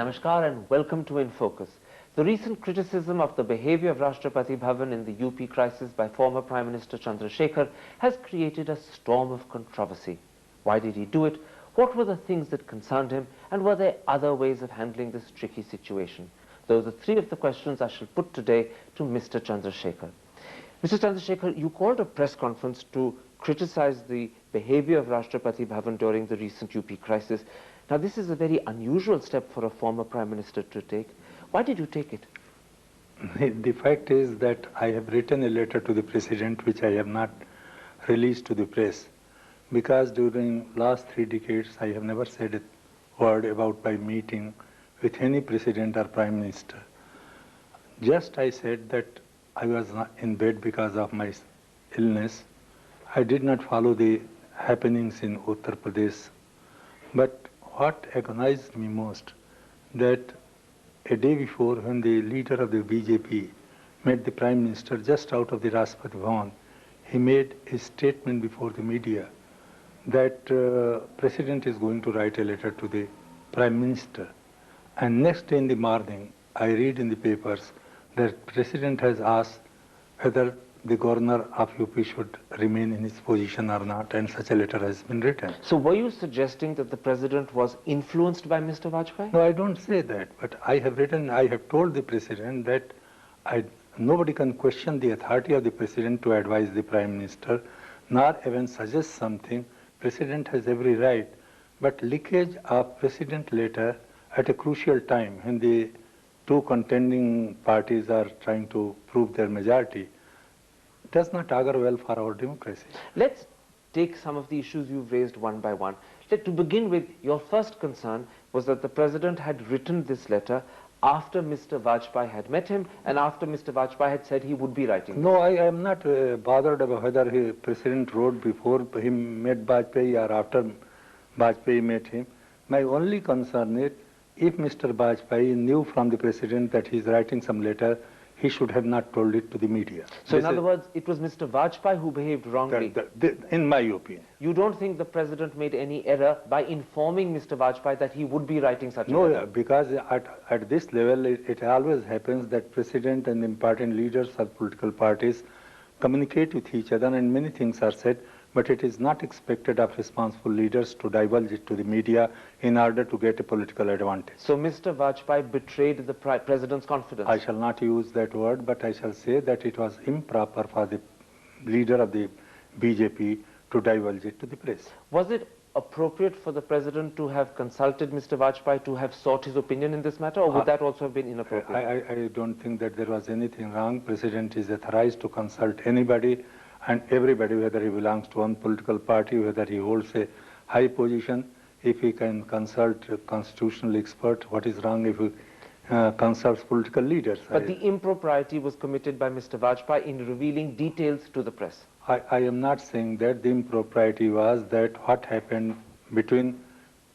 Namaskar and welcome to In Focus. The recent criticism of the behavior of Rashtrapati Bhavan in the UP crisis by former Prime Minister Chandra Shekhar has created a storm of controversy. Why did he do it? What were the things that concerned him? And were there other ways of handling this tricky situation? Those are three of the questions I shall put today to Mr. Chandra Shekhar. Mr. Chandra Shekhar, you called a press conference to criticize the behavior of Rashtrapati Bhavan during the recent UP crisis. Now, this is a very unusual step for a former Prime Minister to take. Why did you take it? The fact is that I have written a letter to the President which I have not released to the press because during last 3 decades I have never said a word about my meeting with any President or Prime Minister. Just I said that I was not in bed because of my illness. I did not follow the happenings in Uttar Pradesh. But what agonized me most, that a day before when the leader of the BJP met the Prime Minister just out of the Rashtrapati Bhavan, he made a statement before the media that President is going to write a letter to the Prime Minister. And next day in the morning, I read in the papers that President has asked whether the governor of UP should remain in his position or not, and such a letter has been written. So were you suggesting that the President was influenced by Mr. Vajpayee? No, I don't say that, but I have written, I have told the President that nobody can question the authority of the President to advise the Prime Minister, nor even suggest something. President has every right, but leakage of President letter at a crucial time when the two contending parties are trying to prove their majority does not augur well for our democracy. Let's take some of the issues you've raised one by one. To begin with, your first concern was that the President had written this letter after Mr. Vajpayee had met him and after Mr. Vajpayee had said he would be writing. No, I am not bothered about whether the President wrote before he met Vajpayee or after Vajpayee met him. My only concern is if Mr. Vajpayee knew from the President that he is writing some letter, he should have not told it to the media. So in other words, it was Mr. Vajpayee who behaved wrongly. In my opinion. You don't think the President made any error by informing Mr. Vajpayee that he would be writing such a letter? No, because at this level it always happens that President and important leaders of political parties communicate with each other and many things are said, but it is not expected of responsible leaders to divulge it to the media in order to get a political advantage. So Mr. Vajpayee betrayed the President's confidence? I shall not use that word, but I shall say that it was improper for the leader of the BJP to divulge it to the press. Was it appropriate for the President to have consulted Mr. Vajpayee, to have sought his opinion in this matter, or would that also have been inappropriate? I don't think that there was anything wrong. President is authorized to consult anybody and everybody, whether he belongs to one political party, whether he holds a high position. If he can consult a constitutional expert, what is wrong if he consults political leaders? But the impropriety was committed by Mr. Vajpayee in revealing details to the press. I am not saying that. The impropriety was that what happened between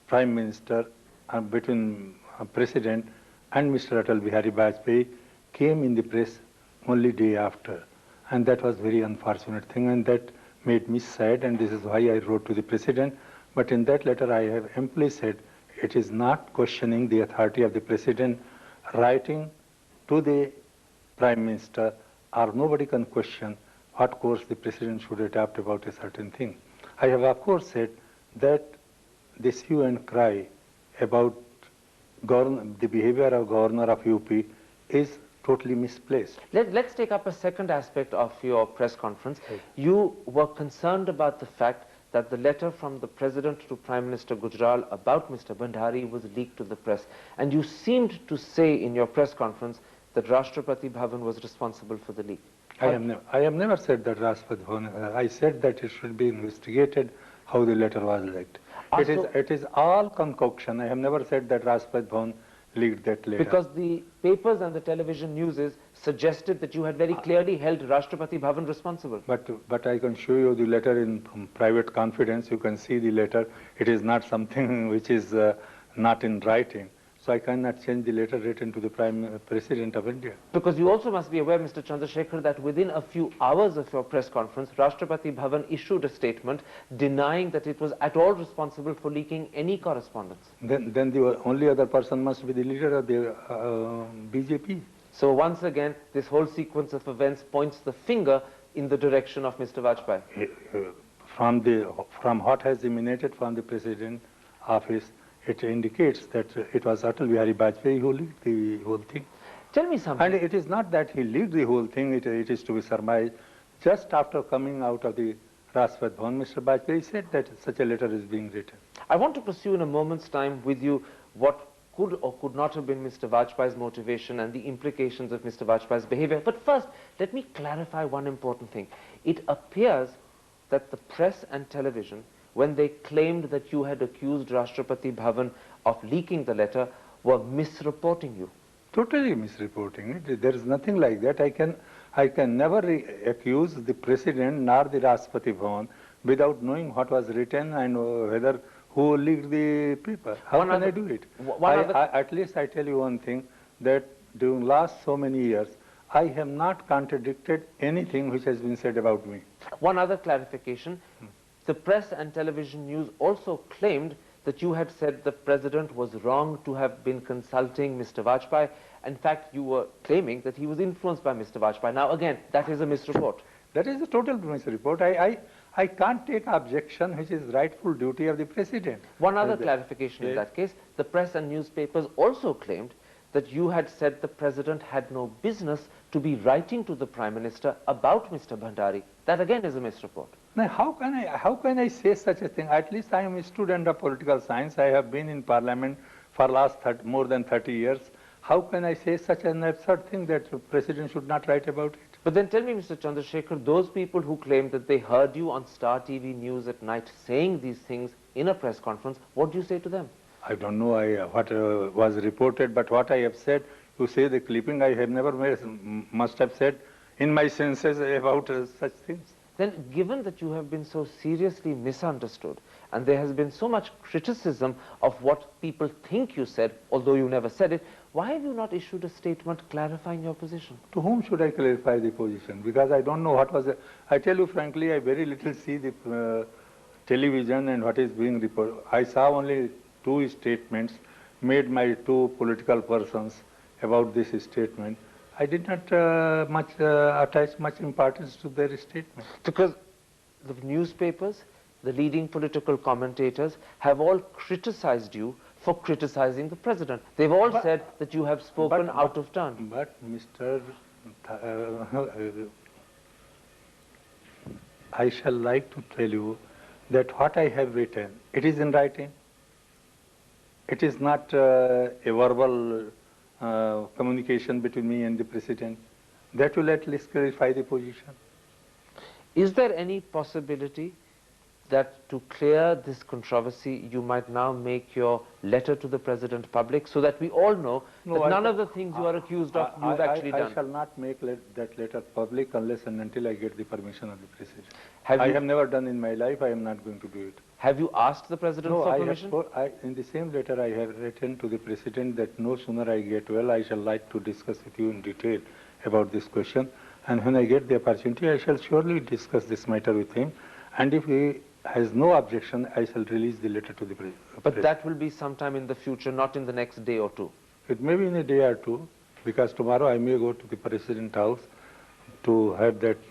Prime Minister and between President and Mr. Atal Bihari Vajpayee came in the press only day after. And that was very unfortunate thing, and that made me sad, and this is why I wrote to the President. But in that letter I have amply said it is not questioning the authority of the President writing to the Prime Minister, or nobody can question what course the President should adopt about a certain thing. I have of course said that this hue and cry about the behavior of Governor of UP is totally misplaced. Let's take up a second aspect of your press conference. Right. You were concerned about the fact that the letter from the President to Prime Minister Gujral about Mr. Bhandari was leaked to the press. And you seemed to say in your press conference that Rashtrapati Bhavan was responsible for the leak. I have never said that Rashtrapati Bhavan. I said that it should be investigated how the letter was leaked. It is all concoction. I have never said that Rashtrapati Bhavan leaked that letter. Because the papers and the television newses suggested that you had very clearly held Rashtrapati Bhavan responsible. But I can show you the letter in private confidence. You can see the letter. It is not something which is not in writing. So I cannot change the letter written to the President of India. Because you also must be aware, Mr. Chandra Shekhar, that within a few hours of your press conference, Rashtrapati Bhavan issued a statement denying that it was at all responsible for leaking any correspondence. Then the only other person must be the leader of the BJP. So once again, this whole sequence of events points the finger in the direction of Mr. Vajpayee. From what has emanated from the President office, it indicates that it was Atal Bihari Vajpayee who leaked the whole thing. Tell me something. And it is not that he leaked the whole thing, it is to be surmised. Just after coming out of the Rashtrapati Bhavan, Mr. Vajpayee said that such a letter is being written. I want to pursue in a moment's time with you what could or could not have been Mr. Vajpayee's motivation and the implications of Mr. Vajpayee's behavior. But first, let me clarify one important thing. It appears that the press and television, when they claimed that you had accused Rashtrapati Bhavan of leaking the letter, were misreporting you. Totally misreporting it. There is nothing like that. I can never accuse the President nor the Rashtrapati Bhavan without knowing what was written and whether who leaked the paper. How can I do it? At least I tell you one thing, that during last so many years, I have not contradicted anything which has been said about me. One other clarification. The press and television news also claimed that you had said the President was wrong to have been consulting Mr. Vajpayee. In fact, you were claiming that he was influenced by Mr. Vajpayee. Now again, that is a misreport. That is a total misreport. I can't take objection, which is rightful duty of the President. One other clarification in that case, the press and newspapers also claimed that you had said the President had no business to be writing to the Prime Minister about Mr. Bhandari. That again is a misreport. Now, how can I say such a thing? At least I am a student of political science. I have been in Parliament for last more than 30 years. How can I say such an absurd thing that the President should not write about it? But then tell me, Mr. Chandra Shekhar, those people who claimed that they heard you on Star TV News at night saying these things in a press conference, what do you say to them? I don't know what was reported, but what I have said, you say the clipping, I have never must have said in my senses about such things. Then given that you have been so seriously misunderstood and there has been so much criticism of what people think you said, although you never said it, why have you not issued a statement clarifying your position? To whom should I clarify the position? Because I don't know what was I tell you frankly, I very little see the television and what is being reported. I saw only two statements made by two political persons about this statement. I did not attach much importance to their statement. Because the newspapers, the leading political commentators have all criticized you for criticizing the President. They've all said that you have spoken out of turn. But Mr. I shall like to tell you that what I have written, it is in writing. It is not a verbal communication between me and the President. That will at least clarify the position. Is there any possibility that to clear this controversy, you might now make your letter to the President public so that we all know that none of the things you are accused of you've actually done? I shall not make that letter public unless and until I get the permission of the President. I have never done in my life, I am not going to do it. Have you asked the President for permission? In the same letter I have written to the President that no sooner I get well, I shall like to discuss with you in detail about this question. And when I get the opportunity, I shall surely discuss this matter with him. And if he has no objection, I shall release the letter to the President. But that will be sometime in the future, not in the next day or two. It may be in a day or two, because tomorrow I may go to the President House to have that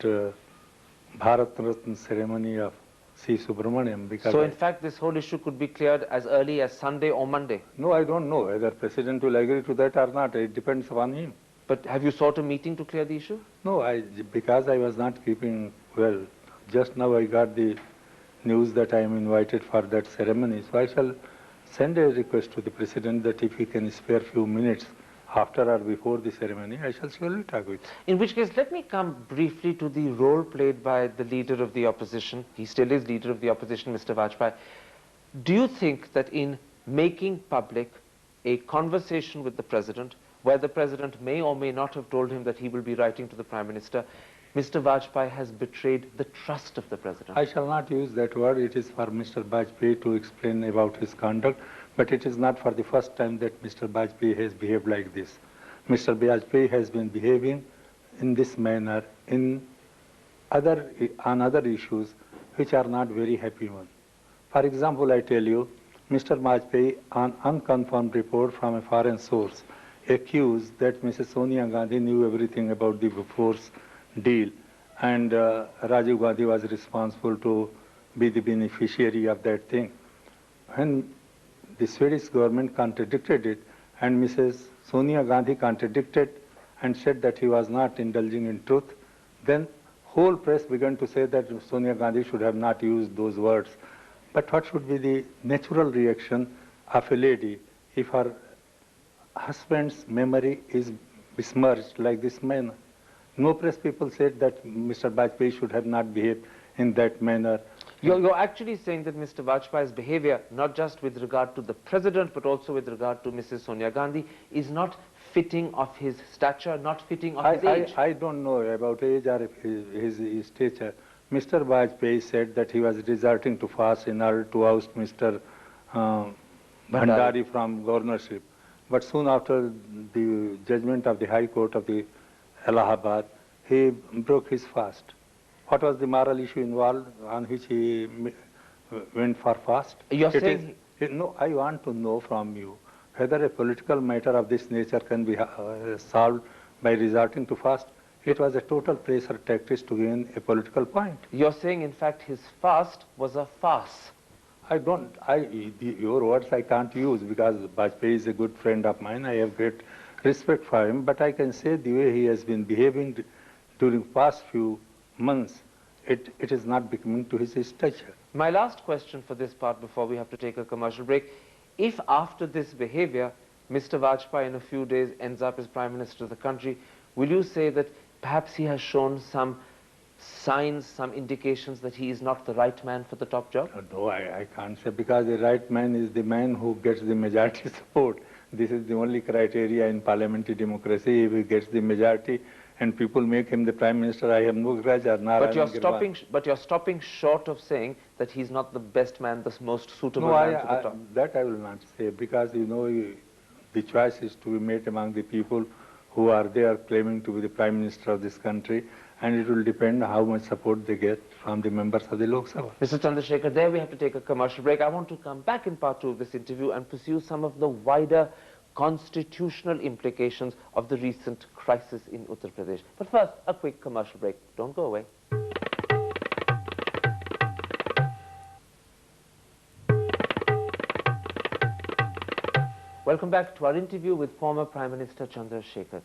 Bharat Ratna ceremony of C. Subramaniam. So in fact, this whole issue could be cleared as early as Sunday or Monday? No, I don't know whether President will agree to that or not. It depends upon him. But have you sought a meeting to clear the issue? No, because I was not keeping well. Just now I got the news that I am invited for that ceremony. So I shall send a request to the President that if he can spare few minutes after or before the ceremony, I shall surely talk with him. In which case, let me come briefly to the role played by the leader of the opposition. He still is leader of the opposition, Mr. Vajpayee. Do you think that in making public a conversation with the President, where the President may or may not have told him that he will be writing to the Prime Minister, Mr. Vajpayee has betrayed the trust of the President? I shall not use that word. It is for Mr. Vajpayee to explain about his conduct. But it is not for the first time that Mr. Bajpayee has behaved like this. Mr. Bajpayee has been behaving in this manner on other issues which are not very happy ones. For example, I tell you, Mr. Bajpayee, on unconfirmed report from a foreign source, accused that Mrs. Sonia Gandhi knew everything about the force deal, and Rajiv Gandhi was responsible to be the beneficiary of that thing. When the Swedish government contradicted it, and Mrs. Sonia Gandhi contradicted and said that he was not indulging in truth, then whole press began to say that Sonia Gandhi should have not used those words. But what should be the natural reaction of a lady if her husband's memory is besmirched like this manner? No press people said that Mr. Bajpayee should have not behaved in that manner. You're actually saying that Mr. Vajpayee's behavior, not just with regard to the president, but also with regard to Mrs. Sonia Gandhi, is not fitting of his stature, not fitting of his age. I don't know about age or his stature. Mr. Vajpayee said that he was resorting to fast in order to oust Mr. Bhandari from governorship. But soon after the judgment of the High Court of the Allahabad, he broke his fast. What was the moral issue involved on which he went for fast? You're saying... No, I want to know from you whether a political matter of this nature can be solved by resorting to fast. It was a total pressure tactic to gain a political point. You're saying, in fact, his fast was a farce. Your words I can't use because Bajpayee is a good friend of mine. I have great respect for him, but I can say the way he has been behaving during past few months, it is not becoming to his stature. My last question for this part before we have to take a commercial break. If after this behavior, Mr. Vajpayee in a few days ends up as Prime Minister of the country, will you say that perhaps he has shown some signs, some indications that he is not the right man for the top job? No, I can't say, because the right man is the man who gets the majority support. This is the only criteria in parliamentary democracy. If he gets the majority and people make him the Prime Minister, I have no grudge or But you're stopping short of saying that he's not the best man, the most suitable man for the top. That I will not say, because the choice is to be made among the people who are there claiming to be the Prime Minister of this country, and it will depend how much support they get from the members of the Lok Sabha. Mr. Chandra Shekhar, there we have to take a commercial break. I want to come back in part 2 of this interview and pursue some of the wider constitutional implications of the recent crisis in Uttar Pradesh. But first, a quick commercial break. Don't go away. Welcome back to our interview with former Prime Minister Chandra Shekhar.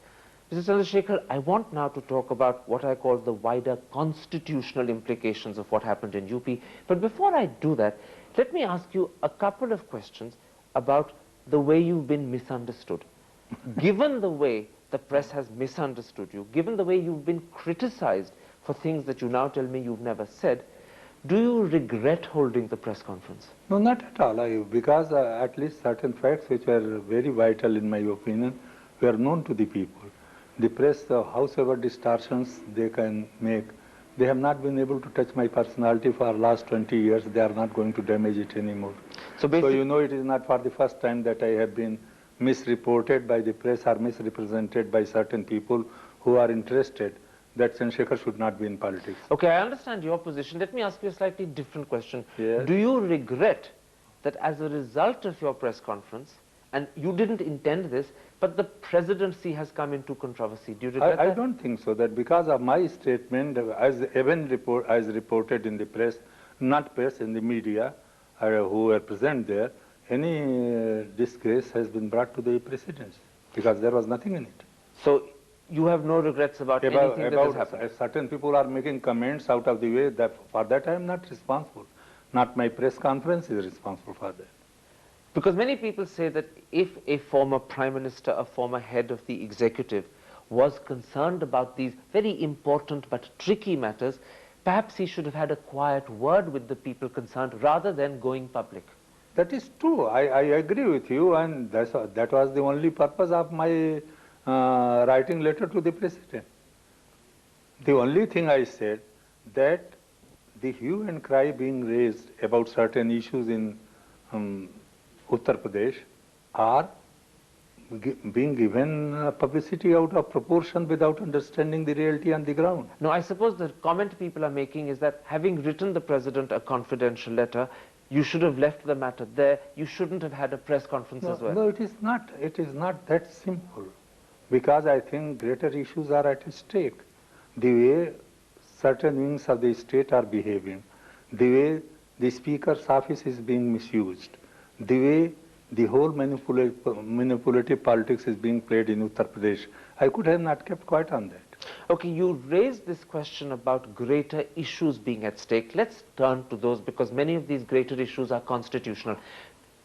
Mr. Chandra Shekhar, I want now to talk about what I call the wider constitutional implications of what happened in UP. But before I do that, let me ask you a couple of questions about the way you've been misunderstood. Given the way the press has misunderstood you, given the way you've been criticized for things that you now tell me you've never said, do you regret holding the press conference? No, not at all, because at least certain facts which were very vital in my opinion were known to the people. The press, howsoever distortions they can make, they have not been able to touch my personality for the last 20 years. They are not going to damage it anymore. So it is not for the first time that I have been misreported by the press or misrepresented by certain people who are interested that Chandra Shekhar should not be in politics. Okay, I understand your position. Let me ask you a slightly different question. Yes. Do you regret that as a result of your press conference, and you didn't intend this, but the presidency has come into controversy? Do you regret that? I don't think so. That because of my statement, as reported in the press, not press, in the media, who were present there, any disgrace has been brought to the presidency, because there was nothing in it. So you have no regrets about anything that has happened? Certain people are making comments out of the way. That for that I am not responsible. Not my press conference is responsible for that. Because many people say that if a former prime minister, a former head of the executive, was concerned about these very important but tricky matters, perhaps he should have had a quiet word with the people concerned rather than going public. That is true. I agree with you, and that was the only purpose of my writing letter to the president. The only thing I said, that the hue and cry being raised about certain issues in Uttar Pradesh are being given publicity out of proportion without understanding the reality on the ground. No, I suppose the comment people are making is that having written the president a confidential letter, you should have left the matter there. You shouldn't have had a press conference as well. No, it is not. It is not that simple, because I think greater issues are at stake. The way certain wings of the state are behaving, the way the speaker's office is being misused, the way the whole manipulative politics is being played in Uttar Pradesh, I could have not kept quiet on that. Okay, you raised this question about greater issues being at stake. Let's turn to those, because many of these greater issues are constitutional.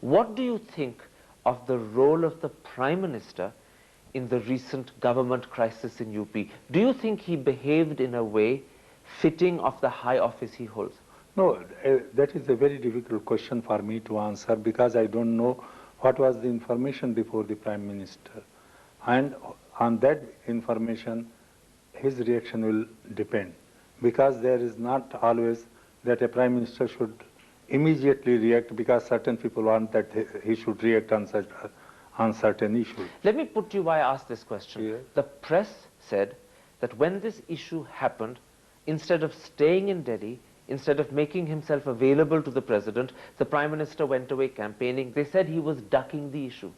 What do you think of the role of the Prime Minister in the recent government crisis in UP? Do you think he behaved in a way fitting of the high office he holds? No, that is a very difficult question for me to answer, because I don't know what was the information before the Prime Minister. And on that information, his reaction will depend, because there is not always that a Prime Minister should immediately react because certain people want that he should react on certain issues. Let me put to you why I asked this question. Yeah. The press said that when this issue happened, instead of staying in Delhi, instead of making himself available to the president, the Prime Minister went away campaigning. They said he was ducking the issue.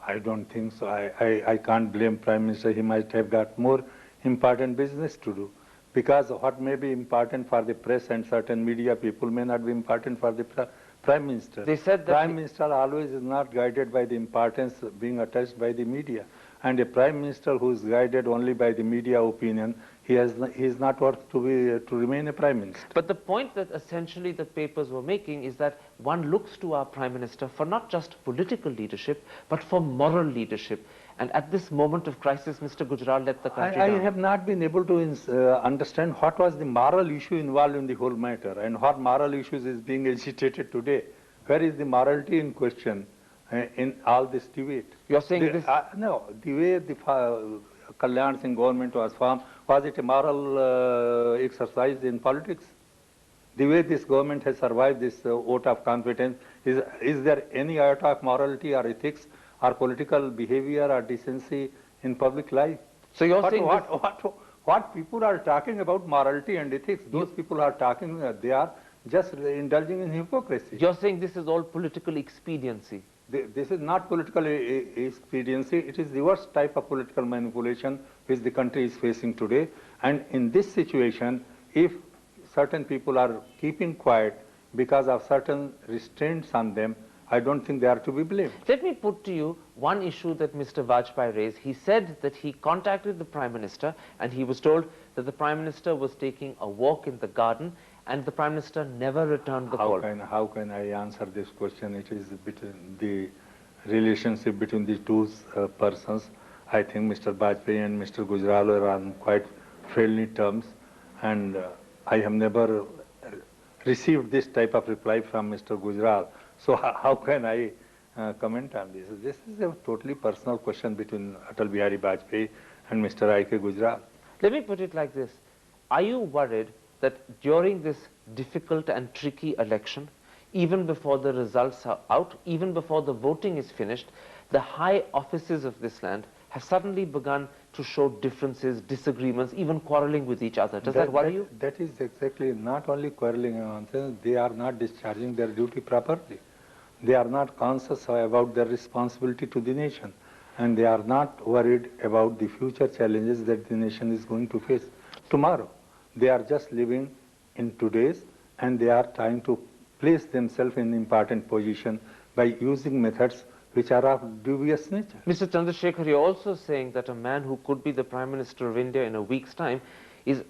I don't think so. I can't blame Prime Minister. He might have got more important business to do, because what may be important for the press and certain media people may not be important for the Prime Minister. They said that Prime Minister always is not guided by the importance being attached by the media. And a Prime Minister who is guided only by the media opinion, he is not worth to remain a Prime Minister. But the point that essentially the papers were making is that one looks to our Prime Minister for not just political leadership, but for moral leadership. And at this moment of crisis, Mr. Gujral let the country down. I have not been able to understand what was the moral issue involved in the whole matter, and what moral issues is being agitated today. Where is the morality in question in all this debate? You're saying this? No, the way the Kalyan Singh government was formed, was it a moral exercise in politics? The way this government has survived this vote of confidence, is there any iota of morality or ethics or political behavior or decency in public life? So you're saying what people are talking about morality and ethics, those people are talking, they are just indulging in hypocrisy. You're saying this is all political expediency? This is not political expediency. It is the worst type of political manipulation which the country is facing today. And in this situation, if certain people are keeping quiet because of certain restraints on them, I don't think they are to be blamed. Let me put to you one issue that Mr. Vajpayee raised. He said that he contacted the Prime Minister and he was told that the Prime Minister was taking a walk in the garden and the Prime Minister never returned the call. How can I answer this question? It is between the relationship between the two persons. I think Mr. Vajpayee and Mr. Gujral are on quite friendly terms, and I have never received this type of reply from Mr. Gujral. So how can I comment on this? This is a totally personal question between Atal Bihari Vajpayee and Mr. I.K. Gujral. Let me put it like this. Are you worried that during this difficult and tricky election, even before the results are out, even before the voting is finished, the high offices of this land have suddenly begun to show differences, disagreements, even quarreling with each other? Does that worry you? That is exactly not only quarreling, they are not discharging their duty properly. They are not conscious about their responsibility to the nation, and they are not worried about the future challenges that the nation is going to face tomorrow. They are just living in today's, and they are trying to place themselves in important position by using methods which are of dubious nature. Mr. Chandra Shekhar, you're also saying that a man who could be the Prime Minister of India in a week's time is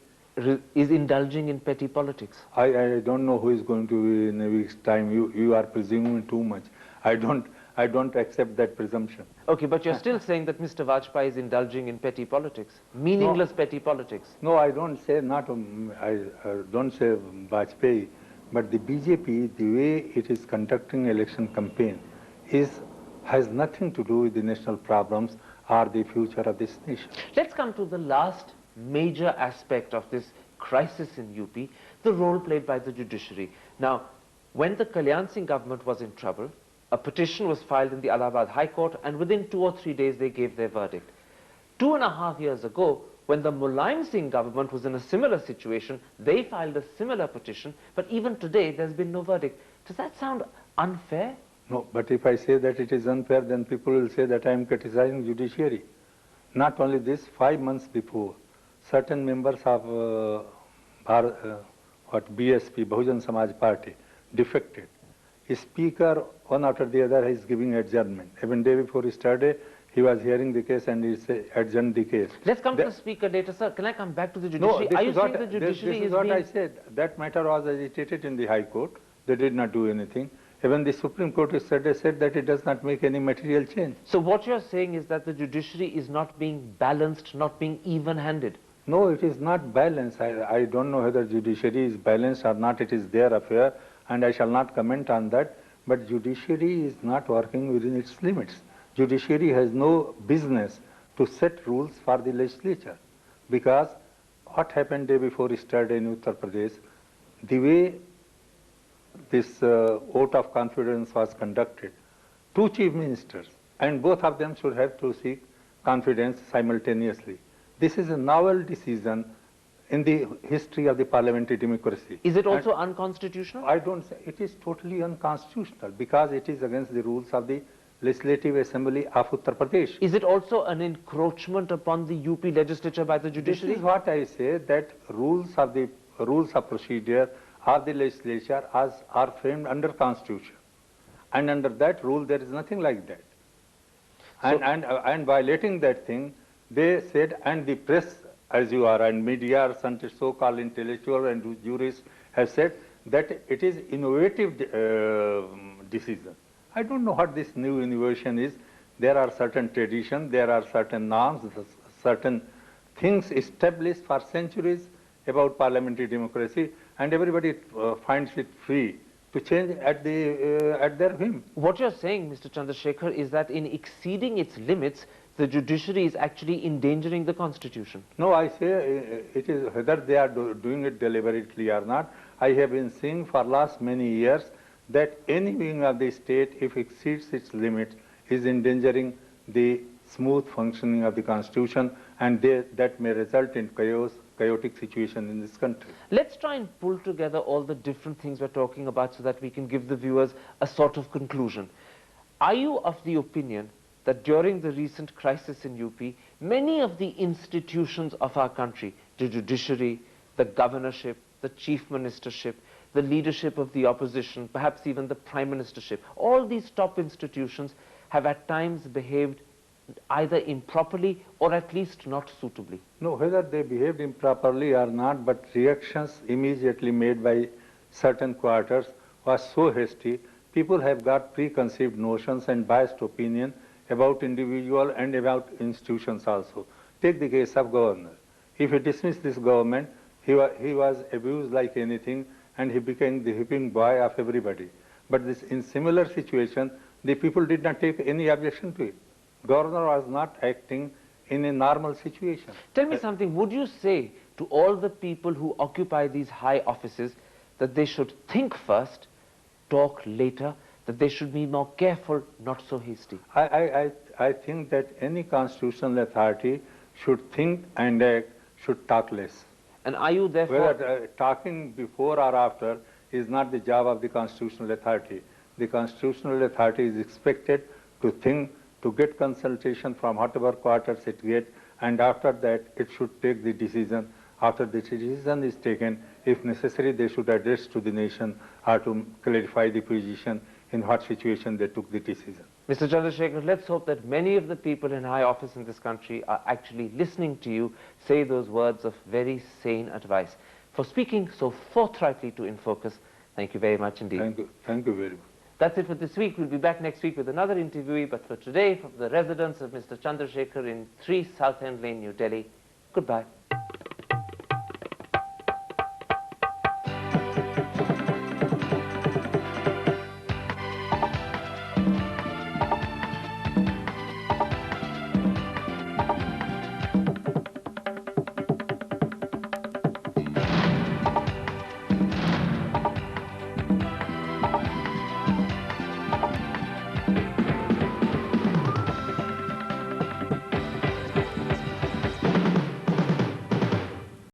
indulging in petty politics. I don't know who is going to be in a week's time. You are presuming too much. I don't accept that presumption. Okay, but you're still saying that Mr. Vajpayee is indulging in petty politics, meaningless petty politics. No, I don't say I don't say Vajpayee, but the BJP, the way it is conducting election campaign, has nothing to do with the national problems or the future of this nation. Let's come to the last major aspect of this crisis in UP, the role played by the judiciary. Now, when the Kalyan Singh government was in trouble, A petition was filed in the Allahabad High Court, and within 2 or 3 days they gave their verdict. 2.5 years ago, when the Mulayam Singh government was in a similar situation, they filed a similar petition, but even today there's been no verdict. Does that sound unfair? No, but if I say that it is unfair, then people will say that I am criticizing judiciary. Not only this, 5 months before, certain members of BSP, Bahujan Samaj Party, defected. A speaker, one after the other, is giving adjournment. Even day before yesterday, he was hearing the case and he said, adjourned the case. Let's come to the speaker later, sir. Can I come back to the judiciary? No, Are you saying the judiciary this is what I said. That matter was agitated in the High Court. They did not do anything. Even the Supreme Court yesterday said that it does not make any material change. So what you're saying is that the judiciary is not being balanced, not being even-handed? No, it is not balanced. I don't know whether judiciary is balanced or not. It is their affair, and I shall not comment on that. But judiciary is not working within its limits. Judiciary has no business to set rules for the legislature, because what happened day before yesterday in Uttar Pradesh, the way this vote of confidence was conducted, 2 chief ministers, and both of them should have to seek confidence simultaneously. This is a novel decision in the history of the parliamentary democracy. Is it also unconstitutional? I don't say it is totally unconstitutional, because it is against the rules of the Legislative Assembly of Uttar Pradesh. Is it also an encroachment upon the UP legislature by the judiciary? This is what I say, that rules of procedure of the legislature are framed under Constitution, and under that rule there is nothing like that. So, and violating that thing, they said, and the press, as you are, and media, some so-called intellectual and jurists have said that it is innovative decision. I don't know what this new innovation is. There are certain traditions, there are certain norms, certain things established for centuries about parliamentary democracy, and everybody finds it free to change at their whim. what you're saying, Mr. Chandra Shekhar, is that in exceeding its limits, the judiciary is actually endangering the Constitution. No, I say it is whether they are doing it deliberately or not. I have been seeing for last many years that any wing of the state, if it exceeds its limits, is endangering the smooth functioning of the Constitution, and that may result in chaotic situation in this country. Let's try and pull together all the different things we're talking about so that we can give the viewers a sort of conclusion. Are you of the opinion that during the recent crisis in UP, many of the institutions of our country, the judiciary, the governorship, the chief ministership, the leadership of the opposition, perhaps even the prime ministership, all these top institutions have at times behaved either improperly or at least not suitably? No, whether they behaved improperly or not, but reactions immediately made by certain quarters was so hasty, people have got preconceived notions and biased opinion about individual and about institutions also. Take the case of governor. If you dismiss this government, he was abused like anything, and he became the whipping boy of everybody. But this, in similar situation, the people did not take any objection to it. Governor was not acting in a normal situation. Tell me something, would you say to all the people who occupy these high offices that they should think first, talk later, that they should be more careful, not so hasty? I think that any constitutional authority should think and act, should talk less. And are you therefore... Whether talking before or after is not the job of the constitutional authority. The constitutional authority is expected to think, to get consultation from whatever quarters it gets, and after that it should take the decision. After the decision is taken, if necessary, they should address to the nation or to clarify the position in what situation they took the decision. Mr. Chandra Shekhar, let's hope that many of the people in high office in this country are actually listening to you say those words of very sane advice. For speaking so forthrightly to In Focus, thank you very much indeed. Thank you very much. That's it for this week. We'll be back next week with another interviewee, but for today, from the residence of Mr. Chandra Shekhar in 3 South End Lane, New Delhi, goodbye.